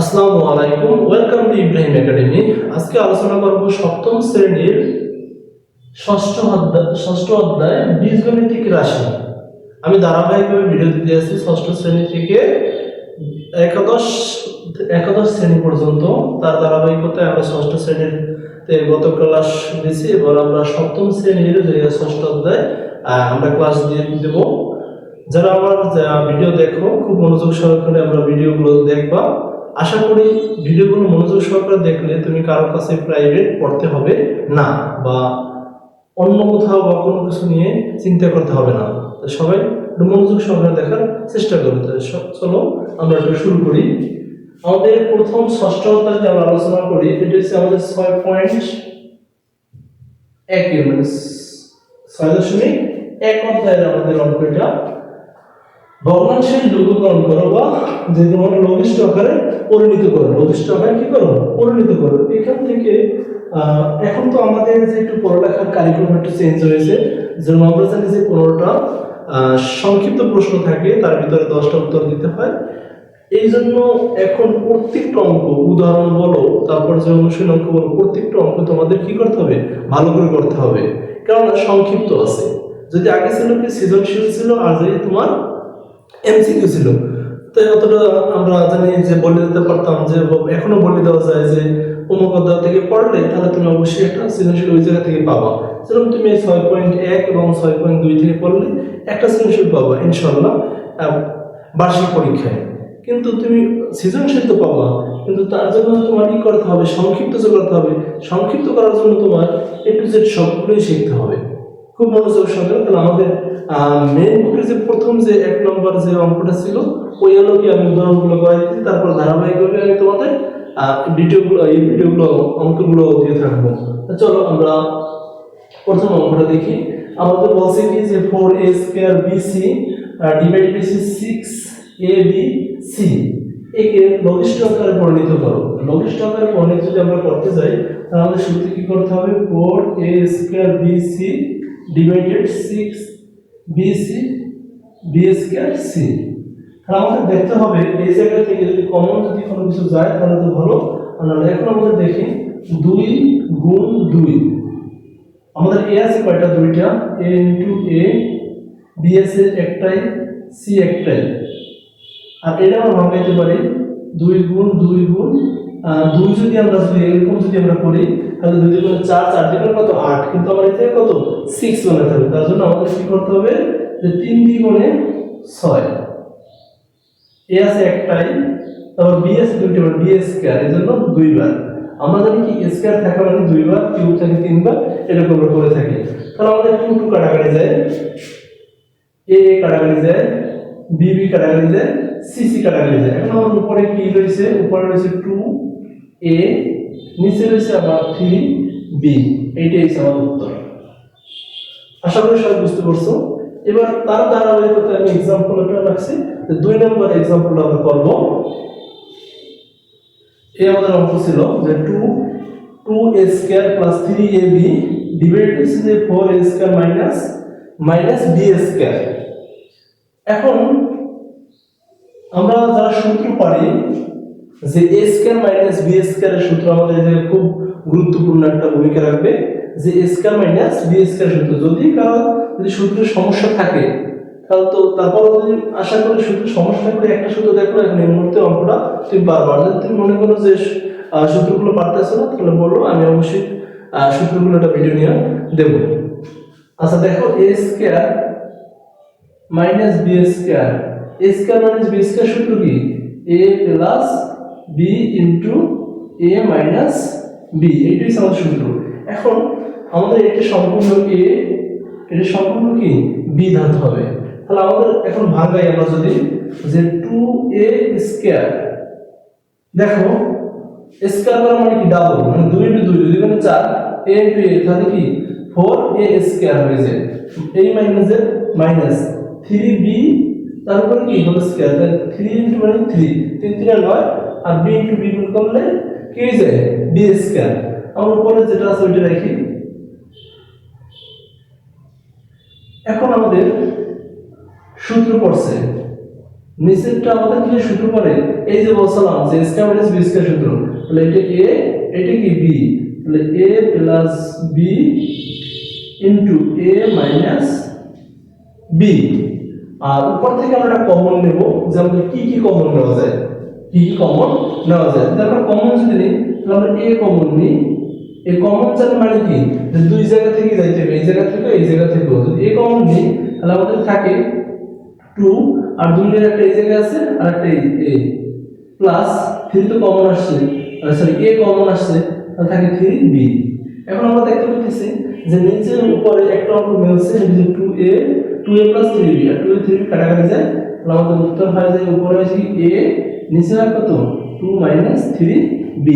আসসালামু আলাইকুম, welcome to Ibrahim academy. আজকে আলোচনা করব সপ্তম শ্রেণীর ষষ্ঠ অধ্যায় বীজগণিতিক রাশি। আমি ধারাবাহিকভাবে ভিডিও দিতে আসছি ষষ্ঠ শ্রেণী থেকে একাদশ একাদশ শ্রেণী পর্যন্ত। তার ধারাবাহিকতায় আমরা ষষ্ঠ শ্রেণীতে গত ক্লাস দিয়েছি, এবার আমরা সপ্তম শ্রেণীর ষষ্ঠ অধ্যায় আমরা ক্লাস দিয়ে দেব। যারা আমার ভিডিও দেখো খুব মনোযোগ সহকারে আমরা ভিডিওগুলো দেখবা। আশা করি ভিডিওগুলো মনোযোগ সহকারে দেখলে তুমি কারোর কাছে প্রাইভেট পড়তে হবে না, বা অন্য কোথাও বা কোনো কিছু নিয়ে চিন্তা করতে হবে না। তো সবাই একটু মনোযোগ সহকারে দেখার চেষ্টা করো। চলো আমরা একটু শুরু করি। আমাদের প্রথম ষষ্ঠ অধ্যায় যে আমরা আলোচনা করি, এটা হচ্ছে আমাদের 6.1 মানে 6.1 অধ্যায়ের আমাদের অঙ্ক। এটা ভগ্নাংশের লঘুকরণ করো, বা যে তোমার লঘিষ্ঠ আকারে পরিণত করো। লঘিষ্ঠ আকারে কি করো? পরিণত করো। এখান থেকে এখন তো আমাদের যে একটু পড়ালেখার কারিকুলাম একটু চেঞ্জ হয়েছে। যেমন আমরা জানি যে 15টা সংক্ষিপ্ত প্রশ্ন থাকে, তার ভিতরে 10টা উত্তর দিতে হয়। এই জন্য এখন প্রত্যেকটা অঙ্ক, উদাহরণ বলো, তারপর যে অনুশীলন অঙ্ক বলো, প্রত্যেকটা অঙ্ক তোমাদের কি করতে হবে? ভালো করে করতে হবে, কারণ সংক্ষিপ্ত আছে। যদি আগে ছিল কি সৃজনশীল ছিল, আর যদি তোমার এমসিকিউ ছিল, তাই অতটা আমরা জানি যে বলে দিতে পারতাম, যে এখনো বলে দেওয়া যায় যে অমুক অধ্যায় থেকে পড়লে তাহলে তুমি অবশ্যই একটা সৃজনশীল ওই জায়গা থেকে পাবা। যেরকম তুমি 6.1 এবং 6.2 থেকে পড়লে একটা সৃজনশীল পাবা ইনশাল্লাহ বার্ষিক পরীক্ষায়। কিন্তু তুমি সৃজনশীল তো পাবা, কিন্তু তার জন্য তোমার কি করতে হবে? সংক্ষিপ্ত করতে হবে। সংক্ষিপ্ত করার জন্য তোমার A to Z সবগুলোই শিখতে হবে খুব মনোযোগ সহকারে। তাহলে আমাদের মেইন বুকের যে প্রথম যে 1 নম্বর যে অঙ্কটা ছিল, ওই আলোকে আমি উদাহরণগুলো করাই দিচ্ছি, তারপর ধারাবাহিকভাবে আমি তোমাদের ভিডিওগুলো অঙ্কগুলো দিয়ে থাকবো। চলো আমরা প্রথম অঙ্কটা দেখি। আমাদের বলছে কি যে 4a² bc divide by 6abc একে লঘিষ্ঠ আকারে পরিণত করো। লঘিষ্ঠ আকারে পরিণত যদি আমরা করতে যাই, তাহলে আমাদের সূত্রে কি করতে হবে? 4a² bc divided 6bc b² c। তাহলে আমাদের দেখতে হবে এই জায়গা থেকে যদি কমন যদি কোনো কিছু যায় তাহলে তো ভালো। আমরা এখন আমাদের দেখি 2 গুণ 2, আমাদের a আছে কয়টা? দুইটা, a ইনটু a, b আছে একটাই, c একটাই। আর এটা আমরা ভাঙাইতে পারি 2 গুণ 2 গুণ 2 যদি আমরা এরকম যদি আমরা করি, তাহলে 2 গুণ 4, 4 দ্বিগুণ কত? 8। কিন্তু আমার এতে কত? 6 বানাতে হবে। তার জন্য আমাদের কি করতে হবে? যে 3 দ্বিগুণে 6, a আছে একটাই, তারপর b আছে দুইটা, b স্কয়ার, এর জন্য দুইবার। আমরা জানি কি স্কয়ার থাকা মানে দুইবার, কিউব থাকে তিনবার, এরকম আমরা করে থাকি। তাহলে আমাদের 2 2 কাটাকাটি যায়, a কাটাকাটি যায়, b b কাটাকাটি যায়, c c কাটাকাটি যায়। এখন আমাদের উপরে কি রয়েছে? উপরে রয়েছে 2a, নিচে রয়েছে আবার 3b। এইটাই হচ্ছে আমাদের উত্তর। আশা করি সবাই বুঝতে পারছো। এবার তার ধারাবাহিকতায় আমি এক্সাম্পলটা রাখছি। 2 নম্বর এক্সাম্পলটা আমরা করব। এই আমাদের অঙ্ক ছিল যে 2a² প্লাস 3ab ডিভাইড হচ্ছে 4a² মাইনাস b²। এখন আমরা যারা সূত্র পারি যে a² মাইনাস b² এর সূত্র আমাদের যে খুব গুরুত্বপূর্ণ একটা ভূমিকা রাখবে, যে a² মাইনাস b² সূত্র। যদি কারো সূত্রের সমস্যা থাকে তাহলে তো তারপর যদি আশা করি সূত্রের সমস্যা করে একটা সূত্র দেখো, এখন এই মুহূর্তে অঙ্কটা তুমি পারবা। যদি তুমি মনে করো যে সূত্রগুলো পারতেছো না, তাহলে বলো, আমি অবশ্যই সূত্রগুলো একটা ভিডিও নিয়ে দেব। আচ্ছা দেখো, a² minus b², a² minus b² সূত্র কি? a plus b into a minus b, এইটাই আমাদের সূত্র। এখন আমাদের এটা সম্পূর্ণ a, এটা সম্পূর্ণ কি b ধারতে হবে। তাহলে আমাদের এখন ভাঙাই আমরা যদি, যে 2a², দেখো স্কয়ার করা মানে কি ডাবল, মানে 2 ইনটু 2, 2 মানে 4, a ইনটু a, তাহলে কি 4a² হয়ে যায়। এই মাইনাসের মাইনাস 3b, তারপর কি হলো স্কয়ার, 3 ইনটু মানে 3, 3 3 9, আর b ইনটু b গুণ করলে কি হয়ে যায়? b²। আমরা উপরে যেটা আছে ওইটা রাখি। এখন আমাদের সূত্র পড়ছে নিচেরটা আমাদের কি সূত্র করে এই যে বলছিলাম যে স্কয়ার মাইনাস বি স্কয়ার সূত্র, তাহলে এটা a এটা কি b, তাহলে a plus b into a minus b। আর উপর থেকে আমরা একটা কমন নেব যে আমাদের কি কি কমন নেওয়া যায়, কি কি কমন নেওয়া যায়। যদি আমরা কমন যদি নিই তাহলে আমরা a কমন নিই, এই কমন জানি মানে কি যে দুই জায়গা থেকে যাইতে হবে, এই জায়গা থেকে এই জায়গা থেকে। যদি a কমন নিই তাহলে আমাদের থাকে 2 আর 2 এর একটা এই জায়গায় আছে আর একটা এই প্লাস 3 তো কমন আসছে, সরি a কমন আসছে, তাহলে থাকে 3b। এখন আমরা দেখতে পাচ্ছি যে নিচের উপরে একটা অঙ্ক মিলছে যে 2a 2a 3b, আর 2a 3b কাটাকাটি যায়, তাহলে আমাদের উত্তর হয় যে উপরে আছে a, নিচে হয় কত 2 3b।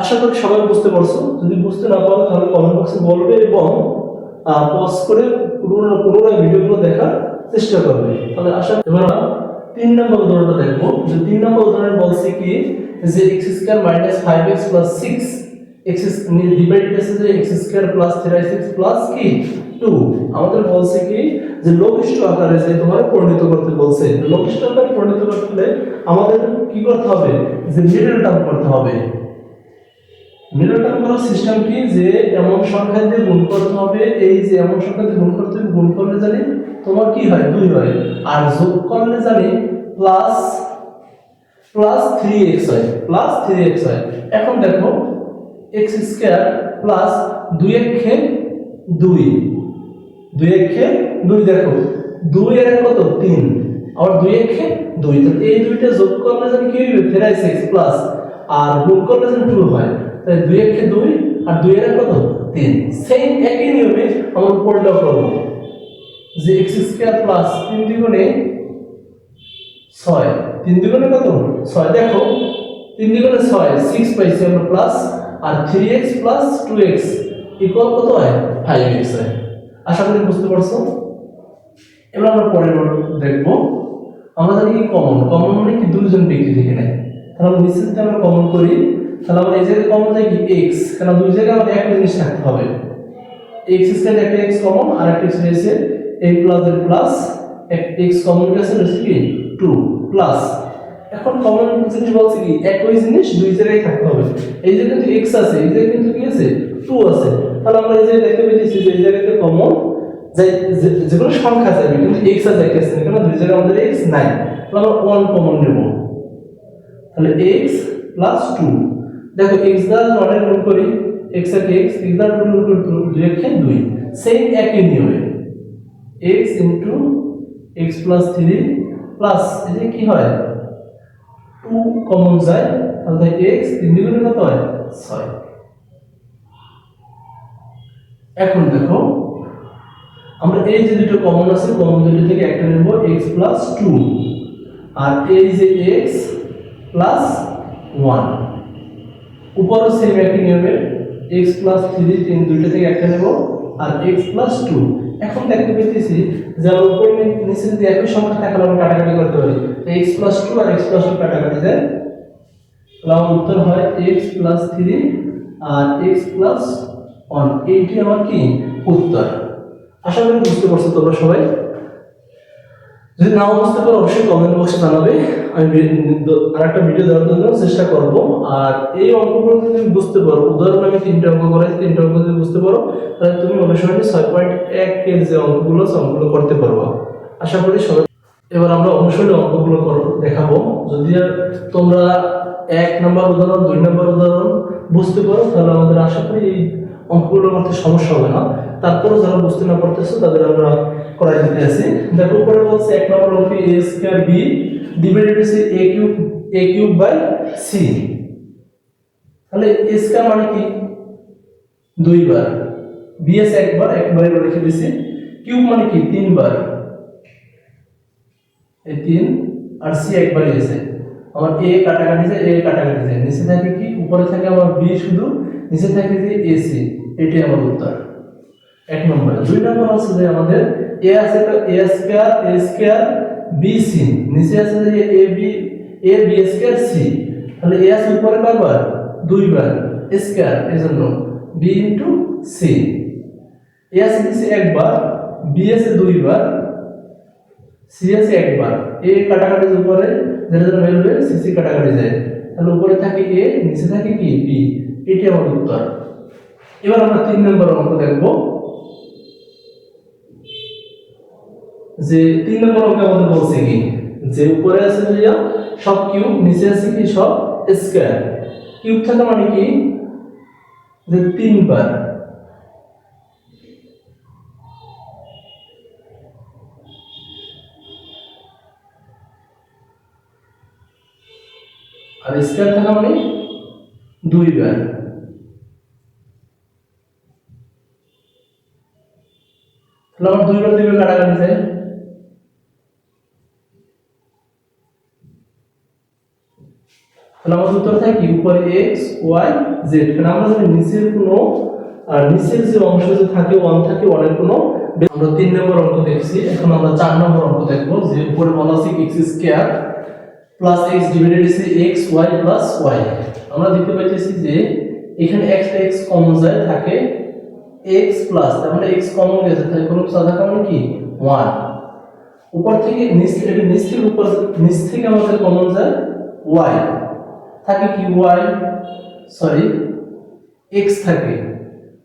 আশা করি সবাই বুঝতে পারছো। যদি বুঝতে না পারো তাহলে কমেন্ট বক্সে বলবে এবং পজ করে পুরোনো ভিডিওগুলো দেখার চেষ্টা করবে। তাহলে এবার 3 নম্বর উদাহরণটা দেখবো। যে 3 নম্বর উদাহরণে বলছে কি যে x² - 5x + 6 x ডিভাইডেড আছে যে x² + 3x প্লাস কি 2। আমাদের বলছে কি যে লঘিষ্ঠ আকারে যে তোমার পরিণত করতে বলছে। লঘিষ্ঠ আকারে পরিণত করতে হলে আমাদের কি করতে হবে যে মিডল টার্ম করতে হবে। মিডল টার্ম করার সিস্টেম কি যে এমন সংখ্যা দিয়ে গুণ করতে হবে, এই যে এমন সংখ্যা দিয়ে গুণ করতে হবে, গুণ করলে জানি তোমার কি হয় 2 হয়, আর যোগ করলে জানি প্লাস 3x হয়, প্লাস 3x হয়। এখন দেখো x² প্লাস 2 × 2 দেখো 2 এর এক কত 3, আর 2 × 2, তো এই দুইটা যোগ করলে জানি কি হবে 3x প্লাস, আর গুণ করলে জানি 2 হয়, তাই 2 × 2 আর 2 এর এক কত 3। সেম একই নিয়মে আমরা পড়লেও করব যে x² প্লাস 3 দ্বিগুণে 6, 3 দ্বিগুণে কত 6, দেখো 3 দ্বিগুণে 6 6 পাইছি আমরা প্লাস, আর 3x প্লাস 2x ইকুয়াল কত হয় 5x হয়। আশা করি বুঝতে পারছো। এবার আমরা পরের দেখব। আমরা জানি কি কমন মানে কি দুইজন ব্যক্তি থেকে নেয়, তাহলে নিচে যদি আমরা কমন করি তাহলে আমরা এই জায়গায় কমন যায় কি x, কারণ দুই জায়গায় আমাদের একটা জিনিস থাকতে হবে। x² একটা x কমন আর একটা x রয়েছে a প্লাস এর প্লাস x কমন গেছে রয়েছে কি 2 প্লাস। এখন কমন জিনিস বলছে কি একই জিনিস দুই জায়গায় থাকতে হবে। এই যে কিন্তু x আছে, এই জায়গায় কিন্তু কি আছে 2 আছে, তাহলে আমরা এই যে দেখতে পেয়েছি যে এই জায়গাতে কমন যে কোনো সংখ্যা যাবে কিন্তু x আছে একটা আছে, কারণ দুই জায়গায় আমাদের x নাই, তাহলে আমরা 1 কমন নেব। তাহলে x প্লাস 2, দেখো x দ্বারা 1 এর গুণ করি x এর x দ্বারা গুণ করি 2 এর 2, সেম একই নিয়মে x x + 3 প্লাস এই যে কি হয় 2 কমন যায়, তাহলে x 3 দ্বিগুণে কত হয় 6। এখন দেখো আমরা এই যে দুটো কমন আছে, কমন দুটো থেকে একটা নেব x + 2, আর এই যে x + 1 উপরও সেম একই নিয়মে x + 3 তিন দুটো থেকে একটা নেব আর x + 2। এখন দেখতে পেতেছি যে উপর নিচে যদি একই সংখ্যা থাকে আমরা কাটাকাটি করতে পারি, তো x + 2 আর x + 2 কাটাকাটি যায়, তাহলে আমার উত্তর হয় x + 3 আর x + 1। এইটি আমার কি উত্তর। আশা করি বুঝতে পারছো তোমরা সবাই। যদি নাও বুঝতে পারো অবশ্যই কমেন্ট বক্সে জানাবে, আমি আরেকটা ভিডিও দেওয়ার জন্য চেষ্টা করব। আর এই অঙ্কগুলো যদি বুঝতে পারো, উদাহরণ আমি 3টা অঙ্ক করাইছি, 3টা অঙ্ক যদি বুঝতে পারো তাহলে তুমি অবশ্যই 6.1 এর যে অঙ্কগুলো অঙ্কগুলো করতে পারবা। আশা করি সবাই। এবার আমরা অবশ্যই অঙ্কগুলো দেখাবো। যদি তোমরা 1 নম্বর উদাহরণ 2 নম্বর উদাহরণ বুঝতে পারো তাহলে আমাদের আশা করি এই অঙ্কগুলোর মধ্যে সমস্যা হবে না। তারপরে যারা বুঝতে না পারতেছো তাদের আমরা করাই দিতে আছি। দেখো উপরে বলছে 1 নম্বর অঙ্কে a² b ডিভাইডেড হচ্ছে a³ c, তাহলে a² মানে কি 2 বার, b আছে একবারে লিখে দিছি, কিউব মানে কি 3 বার, এই 3 আর c একবারই আছে। আমার a কাটাকাটি যায়, a কাটাকাটি যায়, নিচে থাকে কি উপরে থাকে আমার b শুধু, নিচে থাকে যে ac। এটাই আমার উত্তর 1 নম্বর। 2 নম্বর আছে যে আমাদের a আছে তো a² bc, নিচে আছে যে ab² c, তাহলে a আছে উপরে কয়বার 2 বার স্কয়ার, এজন্য b * c। a আছে নিচে একবার, b আছে 2 বার, সি আছে একবার, এ কাটাকাটি উপরে যেটা যেটা বেরোবে সি সি কাটাকাটি যায়, তাহলে উপরে থাকে এ, নিচে থাকে কি বি, এটি আমার উত্তর। এবার আমরা 3 নম্বর অঙ্ক দেখব, যে 3 নম্বর অঙ্কে আমাদের বলছে কি যে উপরে আছে যে সব কিউব, নিচে আছে কি সব স্কয়ার। কিউব থাকা মানে কি যে 3 বার, আর স্কয়ার থাকা মানে 2 বার। তাহলে আমার 2 বার 2 বার কাটাকাটি যায়, তাহলে আমাদের উত্তর থাকে কি উপরে x y z। কারণ আমরা জানি নিচের কোনো আর নিচের যে অংশ যে থাকে 1 থাকে 1 এর কোনো, আমরা 3 নম্বর অঙ্ক দেখছি। এখন আমরা 4 নম্বর অঙ্ক দেখব, যে উপরে বলা আছে x square plus x divided আছে x y প্লাস y। আমরা দেখতে পাইতেছি যে এখানে x টা x কমন যায়, থাকে x প্লাস, তার মানে x কমন গেছে, তাহলে কোন সাদা কমন কি 1। উপর থেকে নিচ থেকে, নিচ থেকে উপর, নিচ থেকে আমাদের কমন যায় y, থাকে কি y, সরি x থাকে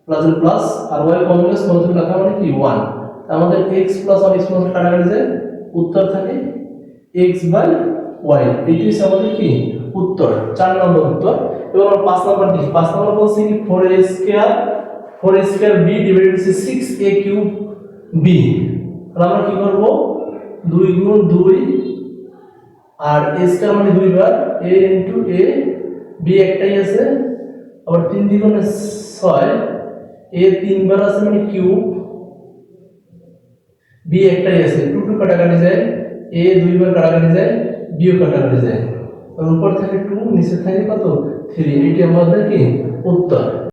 প্লাস প্লাস, আর y কমন গেছে, কোন থেকে লেখা মানে কি 1। আমাদের x প্লাস 1 x প্লাস কাটাকাটি যায়, উত্তর থাকে x বাই y। এটি হচ্ছে আমাদের কি উত্তর, 4 নম্বর উত্তর। এবার আমরা 5 নম্বর দেখি। 5 নম্বর বলছে কি 4a square, 4a square b divided হচ্ছে 6a কিউব b। তাহলে আমরা কি করব, 2 গুণ 2, আর a স্কয়ার মানে 2 বার, a ইনটু a, b একটাই আছে, আবার 3 দ্বিগুণে 6, a 3 বার আছে মানে কিউব, b একটাই আছে, 2 2 কাটাকাটি যায়, a 2 বার কাটাকাটি যায়, b ও কাটাকাটি যায়, আর উপর থাকে 2, নিচে থাকে কত 3। এটি আমাদের কি উত্তর।